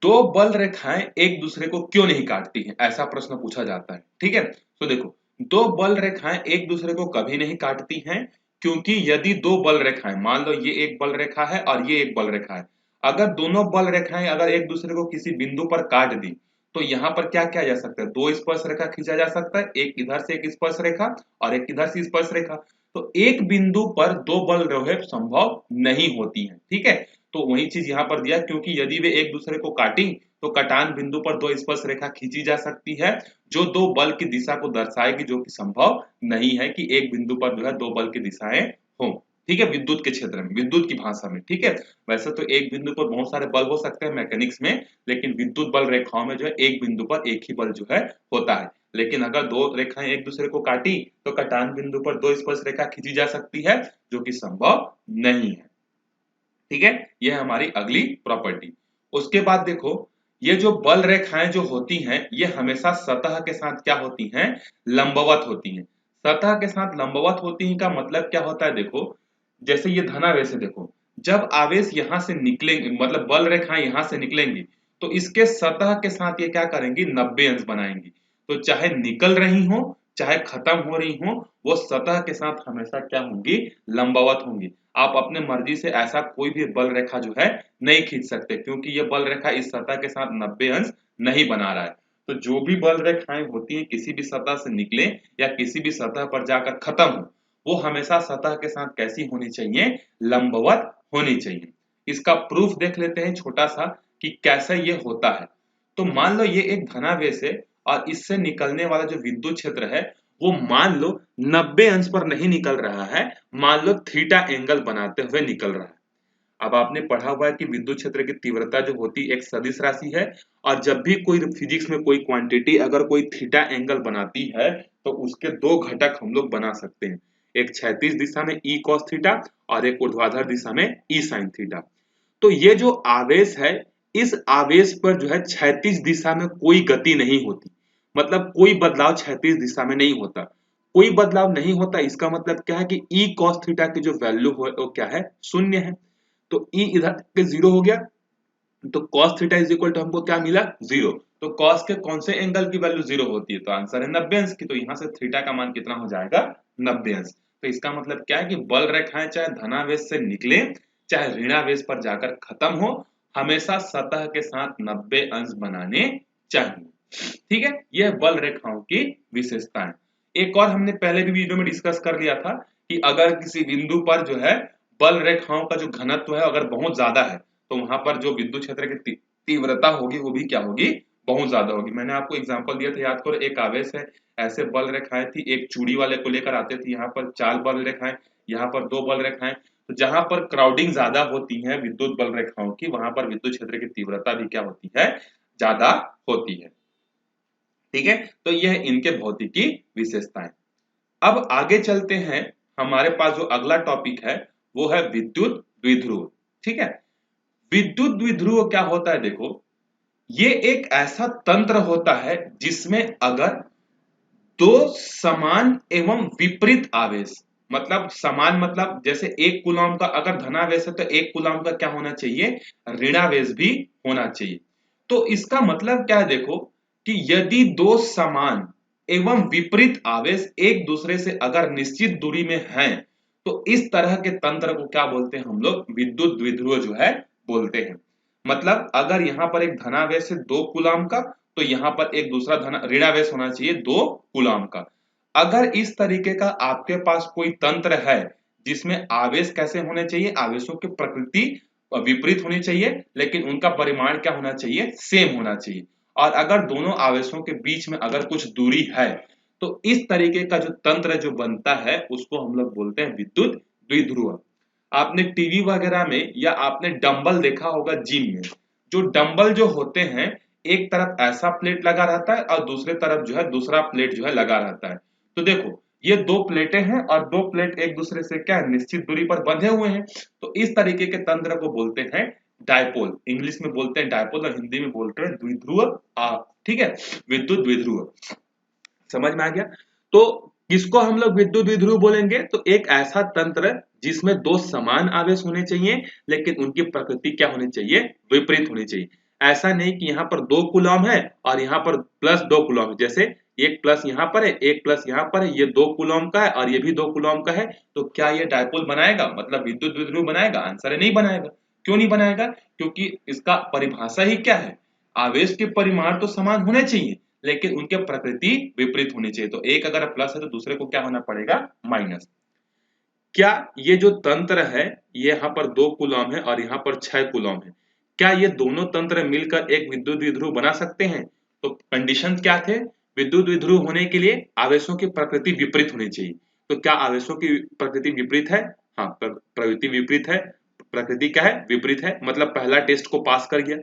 Speaker 1: दो बल रेखाएं एक दूसरे को क्यों नहीं काटती हैं, ऐसा प्रश्न पूछा जाता है। ठीक है, तो देखो दो बल रेखाएं एक दूसरे को कभी नहीं काटती हैं, क्योंकि यदि दो बल रेखाएं, मान लो ये एक बल रेखा है और ये एक बल रेखा है, अगर दोनों बल रेखाएं अगर एक दूसरे को किसी बिंदु पर काट दी तो यहाँ पर क्या किया जा सकता है, दो स्पर्श रेखा खींचा जा सकता है, एक इधर से एक स्पर्श रेखा और एक इधर से स्पर्श रेखा। तो एक बिंदु पर दो बल रेखाएं संभव नहीं होती हैं, ठीक है। तो वही चीज यहाँ पर दिया, क्योंकि यदि वे एक दूसरे को काटी तो कटान बिंदु पर दो स्पर्श रेखा खींची जा सकती है जो दो बल की दिशा को दर्शाएगी, जो कि संभव नहीं है कि एक बिंदु पर जो है दो बल की दिशाएं हों, ठीक है, विद्युत के क्षेत्र में, विद्युत की भाषा में, ठीक है। वैसे तो एक बिंदु पर बहुत सारे बल हो सकते हैं मैकेनिक्स में, लेकिन विद्युत बल रेखाओं में जो है एक बिंदु पर एक ही बल जो है होता है। लेकिन अगर दो रेखाएं एक दूसरे को काटी तो कटान बिंदु पर दो स्पर्श रेखा खींची जा सकती है, जो कि संभव नहीं है, ठीक है। यह हमारी अगली प्रॉपर्टी। उसके बाद देखो, ये जो बल रेखाएं जो होती हैं ये हमेशा सतह के साथ क्या होती हैं, लंबवत होती हैं। सतह के साथ लंबवत होती हैं का मतलब क्या होता है, देखो जैसे ये धनावेश है, देखो जब आवेश यहां से निकलेंगे, मतलब बल रेखाएं यहां से निकलेंगी तो इसके सतह के साथ ये क्या करेंगी, 90 अंश बनाएंगी। तो चाहे निकल रही हो चाहे खत्म हो रही हो, वो सतह के साथ हमेशा क्या होंगी, लंबवत होंगी। आप अपने मर्जी से ऐसा कोई भी बल रेखा जो है नहीं खींच सकते, क्योंकि ये बल रेखा इस सतह के साथ 90 अंश नहीं बना रहा है। तो जो भी बल रेखाएं होती हैं किसी भी सतह से निकले या किसी भी सतह पर जाकर खत्म हो, वो हमेशा सतह के साथ कैसी होनी चाहिए, लंबवत होनी चाहिए। इसका प्रूफ देख लेते हैं छोटा सा कि कैसे ये होता है। तो मान लो ये एक धनावेश है और इससे निकलने वाला जो विद्युत क्षेत्र है वो मान लो 90 अंश पर नहीं निकल रहा है, मान लो थीटा एंगल बनाते हुए निकल रहा है। अब आपने पढ़ा हुआ है कि विद्युत क्षेत्र की तीव्रता जो होती है एक सदिश राशि है, और जब भी कोई फिजिक्स में कोई क्वांटिटी अगर कोई थीटा एंगल बनाती है तो उसके दो घटक हम लोग बना सकते हैं, एक क्षैतिज दिशा में ई कॉस थीटा और एक ऊर्ध्वाधर दिशा में ई साइन थीटा। तो ये जो आवेश है, इस आवेश पर जो है क्षैतिज दिशा में कोई गति नहीं होती, मतलब कोई बदलाव क्षैतिज दिशा में नहीं होता। कोई बदलाव नहीं होता इसका मतलब क्या है कि ई कॉस थीटा की जो वैल्यू है वो क्या है, शून्य है। तो ई इधर के जीरो हो गया, तो cos theta is equal to हमको क्या मिला, जीरो। तो cos के कौन से एंगल की वैल्यू जीरो होती है, तो आंसर है 90 अंश की। तो यहाँ से थीटा का मान कितना हो जाएगा, 90 अंश। तो इसका मतलब क्या है कि बल रेखाएं चाहे धनावेश से निकले चाहे ऋणावेश पर जाकर खत्म हो, हमेशा सतह के साथ 90 अंश बनाने चाहिए, ठीक है। यह बल रेखाओं की विशेषताएं। एक और हमने पहले भी वीडियो में डिस्कस कर लिया था कि अगर किसी बिंदु पर जो है बल रेखाओं का जो घनत्व है अगर बहुत ज्यादा है तो वहां पर जो विद्युत क्षेत्र की तीव्रता होगी वो भी क्या होगी, बहुत ज्यादा होगी। मैंने आपको एग्जांपल दिया था, याद करो, एक आवेश है, ऐसे बल रेखाएं थी, एक चूड़ी वाले को लेकर आते थे, यहाँ पर 4 बल रेखाएं, यहाँ पर 2 बल रेखाएं। तो जहां पर क्राउडिंग ज्यादा होती है विद्युत बल रेखाओं की, वहां पर विद्युत क्षेत्र की तीव्रता भी क्या होती है, ज्यादा होती है, ठीक है। तो यह इनके भौतिकी विशेषताएं। अब आगे चलते हैं, हमारे पास जो अगला टॉपिक है वो है विद्युत द्विध्रुव, ठीक है। विद्युत द्विध्रुव क्या होता है, देखो ये एक ऐसा तंत्र होता है जिसमें अगर दो समान एवं विपरीत आवेश, मतलब समान मतलब जैसे एक कूलम का अगर धनावेश है तो एक कूलम का क्या होना चाहिए, ऋणावेश भी होना चाहिए। तो इसका मतलब क्या है, देखो कि यदि दो समान एवं विपरीत आवेश एक दूसरे से अगर निश्चित दूरी में हैं तो इस तरह के तंत्र को क्या बोलते हैं हम लोग, विद्युत द्विध्रुव जो है बोलते हैं। मतलब अगर यहाँ पर एक धनावेश है 2 कूलम का, तो यहाँ पर एक दूसरा ऋणावेश होना चाहिए 2 कूलम का। अगर इस तरीके का आपके पास कोई तंत्र है जिसमें आवेश कैसे होने चाहिए, आवेशों की प्रकृति विपरीत होनी चाहिए लेकिन उनका परिमाण क्या होना चाहिए, सेम होना चाहिए। और अगर दोनों आवेशों के बीच में अगर कुछ दूरी है तो इस तरीके का जो तंत्र जो बनता है उसको हम लोग बोलते हैं विद्युत द्विध्रुव। आपने टीवी वगैरह में या आपने डंबल देखा होगा जिम में, जो डंबल जो होते हैं एक तरफ ऐसा प्लेट लगा रहता है और दूसरे तरफ जो है दूसरा प्लेट जो है लगा रहता है। तो देखो ये दो प्लेटें हैं और दो प्लेट एक दूसरे से क्या है, निश्चित दूरी पर बंधे हुए हैं। तो इस तरीके के तंत्र को बोलते हैं डायपोल, इंग्लिश में बोलते हैं डायपोल और हिंदी में बोलते हैं द्विध्रुव, ठीक है, विद्युत द्विध्रुव। समझ में आ गया। तो किसको हम लोग विद्युत द्विध्रुव बोलेंगे, तो एक ऐसा तंत्र जिसमें दो समान आवेश होने चाहिए लेकिन उनकी प्रकृति क्या होनी चाहिए, विपरीत होनी चाहिए। ऐसा नहीं कि यहाँ पर 2 कूलम है और यहाँ पर प्लस 2 कूलम, जैसे एक प्लस यहाँ पर है एक प्लस यहाँ पर है, ये 2 कूलम का है और ये भी 2 कूलम का है, तो क्या ये डायपोल बनाएगा, मतलब विद्युत द्विध्रुव बनाएगा, आंसर है नहीं बनाएगा। क्यों नहीं बनाएगा? क्योंकि इसका परिभाषा ही क्या है, आवेश के परिमाण तो समान होने चाहिए लेकिन उनके प्रकृति विपरीत होनी चाहिए। तो एक अगर प्लस है तो दूसरे को क्या होना पड़ेगा, माइनस। क्या ये जो तंत्र है, ये यहाँ पर 2 कूलम है और यहाँ पर 6 कूलम है, क्या ये दोनों तंत्र मिलकर एक विद्युत द्विध्रुव बना सकते हैं? तो कंडीशन क्या थे, विद्युत द्विध्रुव होने के लिए आवेशों की प्रकृति विपरीत होनी चाहिए। तो क्या आवेशों की प्रकृति विपरीत है? हाँ, प्रवृत्ति विपरीत है, प्रकृति क्या है, विपरीत है, मतलब पहला टेस्ट को पास कर गया।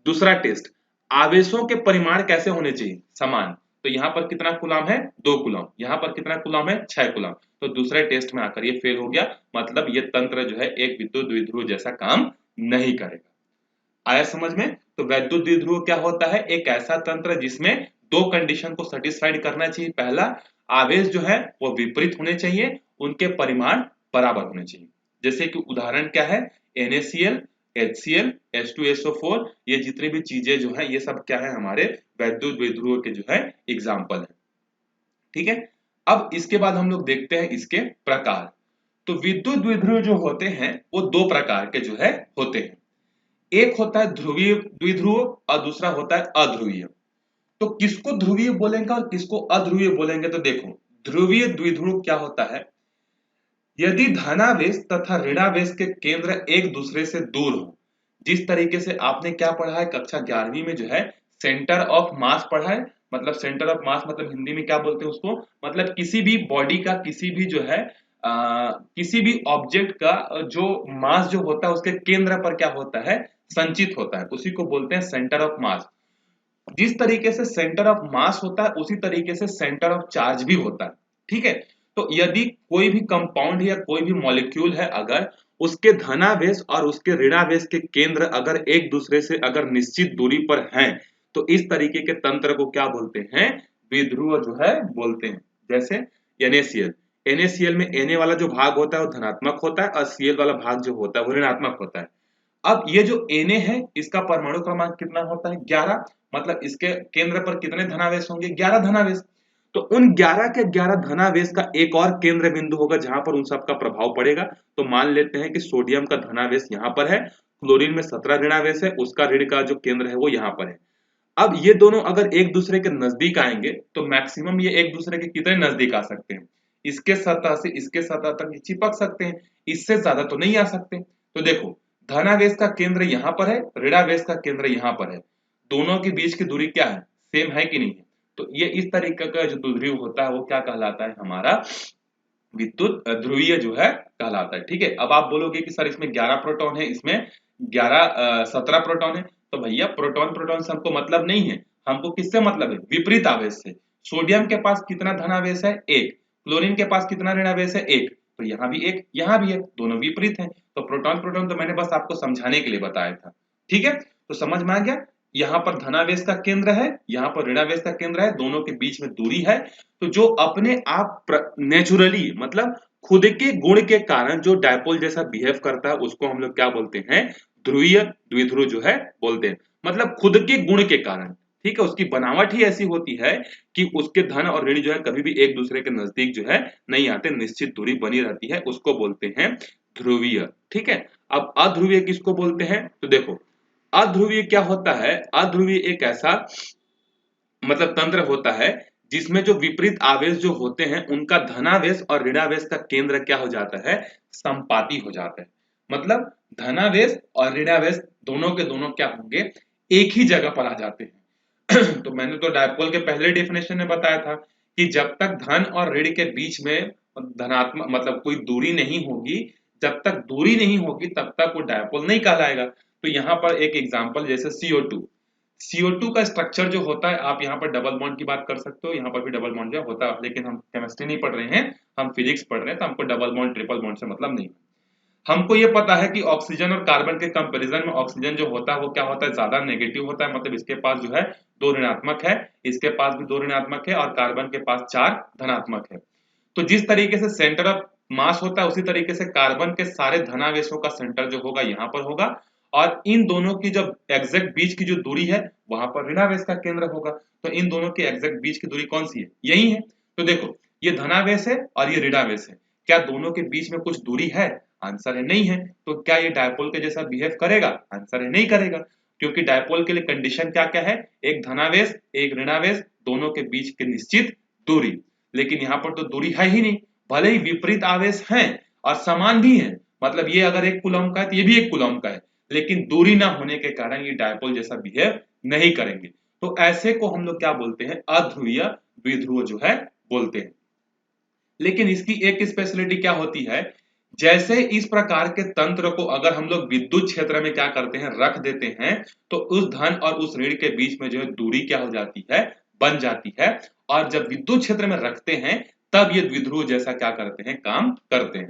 Speaker 1: दूसरा टेस्ट, आवेशों के परिमाण कैसे होने चाहिए, समान। तो यहाँ पर कितना कूलम है, 2 कूलम, यहाँ पर कितना कूलम है, 6 कूलम। तो दूसरे टेस्ट में आकर ये फेल हो गया, मतलब ये तंत्र जो है एक विद्युत द्विध्रुव जैसा काम नहीं करेगा। आया समझ में? तो विद्युत द्विध्रुव क्या होता है, एक ऐसा तंत्र जिसमें 2 कंडीशन को सेटिस्फाइड करना चाहिए। पहला, आवेश जो है वो विपरीत होने चाहिए, उनके परिमाण बराबर होने चाहिए। जैसे कि उदाहरण क्या है, NaCl, HCl, H2SO4, ये जितनी भी चीजें जो है ये सब क्या है, हमारे विद्युत द्विध्रुव के जो है एग्जाम्पल है। ठीक है, अब इसके बाद हम लोग देखते हैं इसके प्रकार। तो विद्युत द्विध्रुव जो होते हैं वो 2 प्रकार के जो है होते हैं। एक होता है ध्रुवीय द्विध्रुव और दूसरा होता है अध्रुवीय। तो किसको ध्रुवीय बोलेंगे और किसको अध्रुवीय बोलेंगे? तो देखो, ध्रुवीय द्विध्रुव क्या होता है, यदि धनावेश तथा ऋणावेश के केंद्र एक दूसरे से दूर हो। जिस तरीके से आपने क्या पढ़ा है कक्षा 11वीं में जो है सेंटर ऑफ मास पढ़ा है, मतलब सेंटर ऑफ मास मतलब हिंदी में क्या बोलते हैं उसको, मतलब किसी भी बॉडी का, किसी भी जो है किसी भी ऑब्जेक्ट का जो मास जो होता है उसके केंद्र पर क्या होता है, संचित होता है, उसी को बोलते हैं सेंटर ऑफ मास। जिस तरीके से सेंटर ऑफ मास होता है उसी तरीके से सेंटर ऑफ चार्ज भी होता है। ठीक है, तो यदि कोई भी कंपाउंड या कोई भी मॉलिक्यूल है, अगर उसके धनावेश और उसके ऋणावेश के केंद्र अगर एक दूसरे से अगर निश्चित दूरी पर हैं, तो इस तरीके के तंत्र को क्या बोलते हैं, द्विध्रुव जो है बोलते हैं। जैसे NaCl, NaCl में Na वाला जो भाग होता है वो धनात्मक होता है और Cl वाला भाग जो होता है वो ऋणात्मक होता है। अब ये जो Na है इसका परमाणु क्रमांक कितना होता है, 11, मतलब इसके केंद्र पर कितने धनावेश होंगे, 11 धनावेश। तो उन 11 के 11 धनावेश का एक और केंद्र बिंदु होगा जहां पर उन सबका प्रभाव पड़ेगा। तो मान लेते हैं कि सोडियम का धनावेश यहाँ पर है, क्लोरीन में 17 ऋणावेश है, उसका ऋण का जो केंद्र है वो यहाँ पर है। अब ये दोनों अगर एक दूसरे के नजदीक आएंगे तो मैक्सिमम ये एक दूसरे के कितने नजदीक आ सकते हैं, इसके सतह से इसके सतह तक चिपक सकते हैं, इससे ज्यादा तो नहीं आ सकते। तो देखो, धनावेश का केंद्र यहाँ पर है, ऋणावेश का केंद्र यहाँ पर है, दोनों के बीच की दूरी क्या है, सेम है कि नहीं है। तो ये इस तरीके का जो द्विध्रुव होता है वो क्या कहलाता है, हमारा विद्युत ध्रुवीय जो है कहलाता है। ठीक है, अब आप बोलोगे कि सर इसमें 11 प्रोटॉन है, इसमें 17 प्रोटॉन है। तो भैया प्रोटॉन प्रोटॉन से हमको मतलब नहीं है, हमको किससे मतलब है, विपरीत आवेश से। सोडियम के पास कितना धनावेश है, 1, क्लोरीन के पास कितना ऋणावेश है, 1, तो यहाँ भी 1 यहाँ भी 1, दोनों विपरीत है। तो प्रोटॉन प्रोटॉन तो मैंने बस आपको समझाने के लिए बताया था। ठीक है, तो समझ में आ गया, यहाँ पर धनावेश का केंद्र है, यहाँ पर ऋणावेश का केंद्र है, दोनों के बीच में दूरी है। तो जो अपने आप नेचुरली मतलब खुद के गुण के कारण जो डायपोल जैसा बिहेव करता है उसको हम लोग क्या बोलते हैं, ध्रुवीय द्विध्रुव जो है बोलते हैं, मतलब खुद के गुण के कारण। ठीक है, उसकी बनावट ही ऐसी होती है कि उसके धन और ऋण जो है कभी भी एक दूसरे के नजदीक जो है नहीं आते, निश्चित दूरी बनी रहती है, उसको बोलते हैं ध्रुवीय। ठीक है, अब अध्रुवीय किसको बोलते हैं, तो देखो अध्रुवीय क्या होता है, अध्रुवीय एक ऐसा मतलब तंत्र होता है जिसमें जो विपरीत आवेश जो होते हैं उनका धनावेश और ऋणावेश का केंद्र क्या हो जाता है, संपाती हो जाता है। मतलब धनावेश और ऋणावेश दोनों के दोनों क्या होंगे, एक ही जगह पर आ जाते हैं। तो मैंने तो डायपोल के पहले डेफिनेशन में बताया था कि जब तक धन और ऋण के बीच में धनात्मक मतलब कोई दूरी नहीं होगी, जब तक दूरी नहीं होगी तब तक वो डायपोल नहीं कहलाएगा। तो यहाँ पर एक एग्जांपल जैसे CO2 का स्ट्रक्चर जो होता है, आप यहाँ पर डबल बॉन्ड की बात कर सकते हो, यहाँ पर भी डबल बॉन्ड जो होता है, लेकिन हम केमिस्ट्री नहीं पढ़ रहे हैं, हम फिजिक्स पढ़ रहे हैं, तो हमको डबल बॉन्ड ट्रिपल बॉन्ड से मतलब नहीं। हमको ये पता है कि ऑक्सीजन और कार्बन के कंपैरिजन में ऑक्सीजन जो होता है वो क्या होता है, ज्यादा नेगेटिव होता है, मतलब इसके पास जो है 2 ऋणात्मक है, इसके पास भी 2 ऋणात्मक है और कार्बन के पास 4 धनात्मक है। तो जिस तरीके से सेंटर ऑफ मास होता है उसी तरीके से कार्बन के सारे धनावेशों का सेंटर जो होगा यहाँ पर होगा, और इन दोनों की जब एग्जैक्ट बीच की जो दूरी है वहां पर ऋणावेश का केंद्र होगा। तो इन दोनों की एग्जैक्ट बीच की दूरी कौन सी है, यही है। तो देखो ये धनावेश है और ये ऋणावेश है, क्या दोनों के बीच में कुछ दूरी है, आंसर है नहीं है। तो क्या ये डायपोल के जैसा बिहेव करेगा? आंसर है नहीं करेगा, क्योंकि डायपोल के लिए कंडीशन क्या क्या है? एक धनावेश एक ऋणावेश दोनों के बीच की निश्चित दूरी। लेकिन यहाँ पर तो दूरी है ही नहीं, भले ही विपरीत आवेश हैं और समान भी है, मतलब ये अगर 1 कूलम का है तो ये भी 1 कूलम का है, लेकिन दूरी ना होने के कारण ये डायपोल जैसा बिहेव नहीं करेंगे। तो ऐसे को हम लोग क्या बोलते हैं? अध्रुवीय द्विध्रुव जो है बोलते हैं। लेकिन इसकी एक स्पेशलिटी क्या होती है? जैसे इस प्रकार के तंत्र को अगर हम लोग विद्युत क्षेत्र में क्या करते हैं? रख देते हैं, तो उस धन और उस ऋण के बीच में जो है दूरी क्या हो जाती है? बन जाती है। और जब विद्युत क्षेत्र में रखते हैं तब ये द्विध्रुव जैसा क्या करते हैं? काम करते हैं।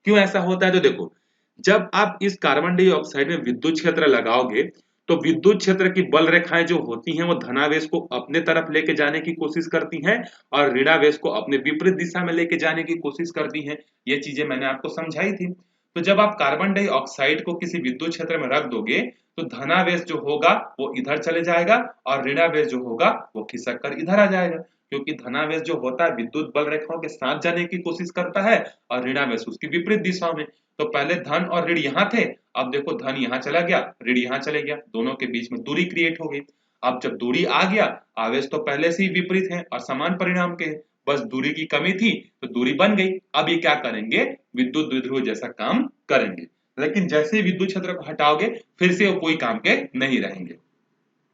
Speaker 1: क्यों ऐसा होता है? तो देखो, जब आप इस कार्बन डाइऑक्साइड में विद्युत क्षेत्र लगाओगे तो विद्युत क्षेत्र की बल रेखाएं जो होती हैं वो धनावेश को अपने तरफ लेके जाने की कोशिश करती हैं और ऋणावेश को अपने विपरीत दिशा में लेके जाने की कोशिश करती हैं। ये चीजें मैंने आपको समझाई थी। तो जब आप कार्बन डाइऑक्साइड को किसी विद्युत क्षेत्र में रख दोगे तो धनावेश जो होगा वो इधर चले जाएगा और ऋणावेश जो होगा वो खिसक कर इधर आ जाएगा, क्योंकि धनावेश जो होता है विद्युत बल रेखाओं के साथ जाने की कोशिश करता है और ऋणावेश उसकी विपरीत दिशा में। तो पहले धन और ऋण यहाँ थे, अब देखो धन यहाँ चला गया, ऋण यहाँ चले गया, दोनों के बीच में दूरी क्रिएट हो गई। अब जब दूरी आ गया, आवेश तो पहले से ही विपरीत है और समान परिणाम के हैं, बस दूरी की कमी थी तो दूरी बन गई। अब ये क्या करेंगे? विद्युत द्विध्रुव जैसा काम करेंगे। लेकिन जैसे ही विद्युत क्षेत्र को हटाओगे फिर से वो कोई काम के नहीं रहेंगे।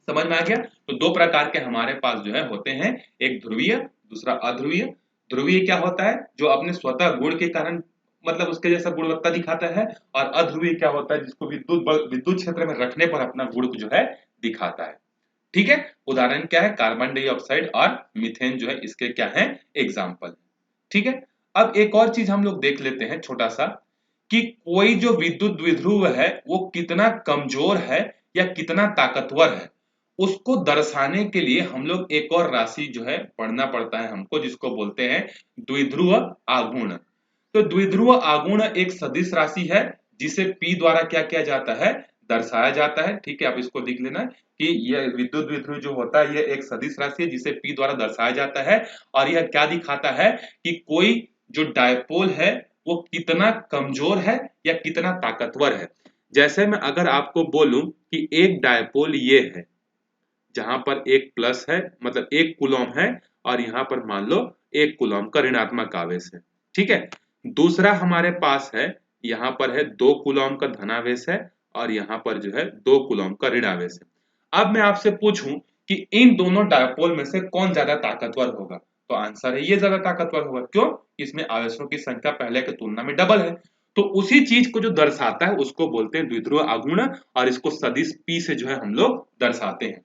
Speaker 1: समझ में आ गया? तो दो प्रकार के हमारे पास जो है होते हैं, एक ध्रुवीय दूसरा अध्रुवीय। ध्रुवीय क्या होता है? जो अपने स्वतः गुण के कारण मतलब उसके जैसा गुणवत्ता दिखाता है, और अध्रुवीय क्या होता है? जिसको विद्युत क्षेत्र में रखने पर अपना गुण जो है दिखाता है। ठीक है, उदाहरण क्या है? कार्बन डाइऑक्साइड और मीथेन जो है इसके क्या है? एग्जाम्पल। ठीक है, अब एक और चीज हम लोग देख लेते हैं छोटा सा, कि कोई जो विद्युत द्विध्रुव है वो कितना कमजोर है या कितना ताकतवर है, उसको दर्शाने के लिए हम लोग एक और राशि जो है पढ़ना पड़ता है हमको, जिसको बोलते हैं द्विध्रुव आघूर्ण। तो द्विध्रुव आघूर्ण एक सदिश राशि है जिसे P द्वारा क्या किया जाता है? दर्शाया जाता है। ठीक है, आप इसको लिख लेना कि यह विद्युत द्विध्रुव जो होता है यह एक सदिश राशि है जिसे P द्वारा दर्शाया जाता है, और यह क्या दिखाता है कि कोई जो डायपोल है वो कितना कमजोर है या कितना ताकतवर है। जैसे मैं अगर आपको बोलूं कि एक डायपोल ये है, जहां पर एक प्लस है मतलब 1 कूलम है, और यहां पर मान लो 1 कूलम का ऋणात्मक आवेश है। ठीक है, दूसरा हमारे पास है, यहाँ पर है 2 कूलम का धनावेश है और यहाँ पर जो है 2 कूलम का ऋणावेश है। अब मैं आपसे पूछूं कि इन दोनों डायपोल में से कौन ज्यादा ताकतवर होगा, तो आंसर है ये ज्यादा ताकतवर होगा। क्यों? इसमें आवेशों की संख्या पहले की तुलना में डबल है। तो उसी चीज को जो दर्शाता है उसको बोलते हैं द्विध्रुव आघूर्ण, और इसको सदिश P से जो है हम लोग दर्शाते हैं।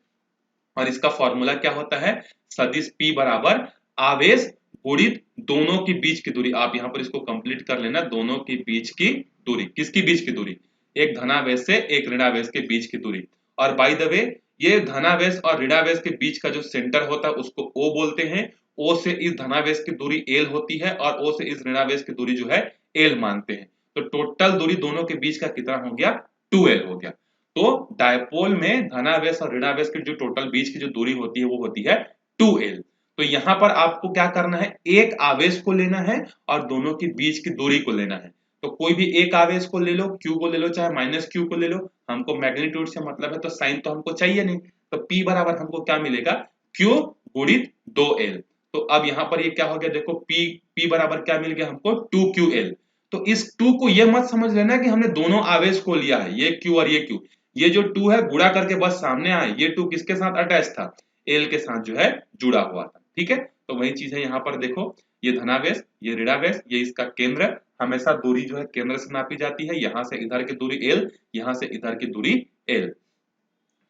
Speaker 1: और इसका फॉर्मूला क्या होता है? सदिश P बराबर आवेश गुणित दोनों के बीच की दूरी। आप यहां पर इसको कंप्लीट कर लेना, दोनों के बीच की दूरी। किसकी बीच की दूरी? एक धनावेश से एक ऋणावेश के बीच की दूरी। और बाय द वे, ये धनावेश और ऋणावेश के बीच का जो सेंटर होता है उसको O बोलते हैं। O से इस धनावेश की दूरी L होती है और O से इस ऋणावेश की दूरी जो है L मानते हैं। तो टोटल दूरी दोनों के बीच का कितना हो गया? 2L हो गया। तो डायपोल में धनावेश और ऋणावेश की जो टोटल बीच की जो दूरी होती है वो होती है 2L। तो यहां पर आपको क्या करना है? एक आवेश को लेना है और दोनों के बीच की दूरी को लेना है। तो कोई भी एक आवेश को ले लो, Q को ले लो, चाहे माइनस Q को ले लो, हमको मैग्नीट्यूड से मतलब है, तो साइन तो हमको चाहिए नहीं। तो P बराबर हमको क्या मिलेगा? Q गुणित 2L। तो अब यहां पर ये क्या हो गया? देखो P बराबर क्या मिल गया हमको? 2QL। तो इस 2 को ये मत समझ लेना कि हमने दोनों आवेश को लिया है, ये Q और ये Q। ये जो 2 है गुणा करके बस सामने आए, ये 2 किसके साथ अटैच था? L के साथ जो है जुड़ा हुआ था। ठीक है, तो वही चीज है यहाँ पर। देखो, ये धनावेश ये ऋणावेश, ये इसका केंद्र, हमेशा दूरी जो है केंद्र से नापी जाती है। यहाँ से इधर की दूरी L, यहाँ से इधर की दूरी L।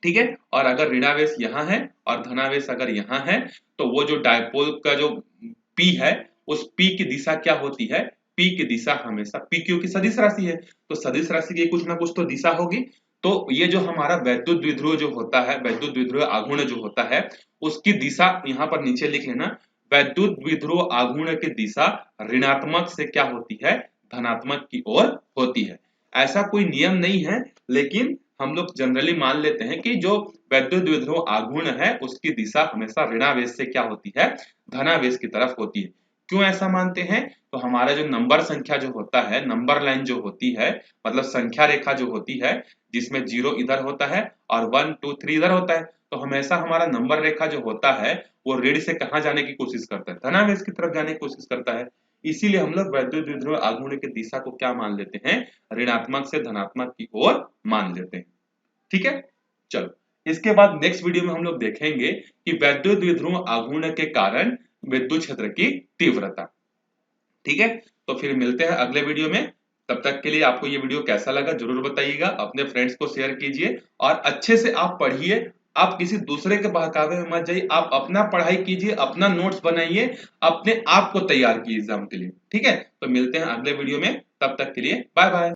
Speaker 1: ठीक है, और अगर ऋणावेश यहाँ है और धनावेश अगर यहाँ है तो वो जो डायपोल का जो P है उस P की दिशा क्या होती है? P की दिशा हमेशा PQ की सदिश राशि है, तो सदिश राशि की कुछ ना कुछ तो दिशा होगी। तो ये जो हमारा वैद्युत द्विध्रुव जो होता है, वैद्युत द्विध्रुव आघूर्ण जो होता है, उसकी दिशा यहाँ पर नीचे लिख लेना। वैद्युत द्विध्रुव आघूर्ण की दिशा ऋणात्मक से क्या होती है? धनात्मक की ओर होती है। ऐसा कोई नियम नहीं है, लेकिन हम लोग जनरली मान लेते हैं कि जो वैद्युत द्विध्रुव आघूर्ण है उसकी दिशा हमेशा ऋणावेश से क्या होती है? धनावेश की तरफ होती है। क्यों ऐसा मानते हैं? तो हमारा जो नंबर संख्या जो होता है, नंबर लाइन जो होती है, मतलब संख्या रेखा जो होती है, जिसमें 0 इधर होता है और 1 2 3 इधर होता है, तो हमेशा हमारा नंबर रेखा जो होता है वो ऋण से कहाँ जाने की कोशिश करता है? धनावेश की तरफ जाने की कोशिश करता है। इसीलिए हम लोग वैद्युत द्विध्रुव आघूर्ण की दिशा को क्या मान लेते हैं? ऋणात्मक से धनात्मक की ओर मान लेते हैं। ठीक है, चलो इसके बाद नेक्स्ट वीडियो में हम लोग देखेंगे कि वैद्युत द्विध्रुव आघूर्ण के कारण विद्युत क्षेत्र की तीव्रता। ठीक है, तो फिर मिलते हैं अगले वीडियो में। तब तक के लिए आपको ये वीडियो कैसा लगा जरूर बताइएगा, अपने फ्रेंड्स को शेयर कीजिए और अच्छे से आप पढ़िए। आप किसी दूसरे के बहकावे में मत जाइए, आप अपना पढ़ाई कीजिए, अपना नोट्स बनाइए, अपने आप को तैयार कीजिए एग्जाम के लिए। ठीक है, तो मिलते हैं अगले वीडियो में, तब तक के लिए बाय बाय।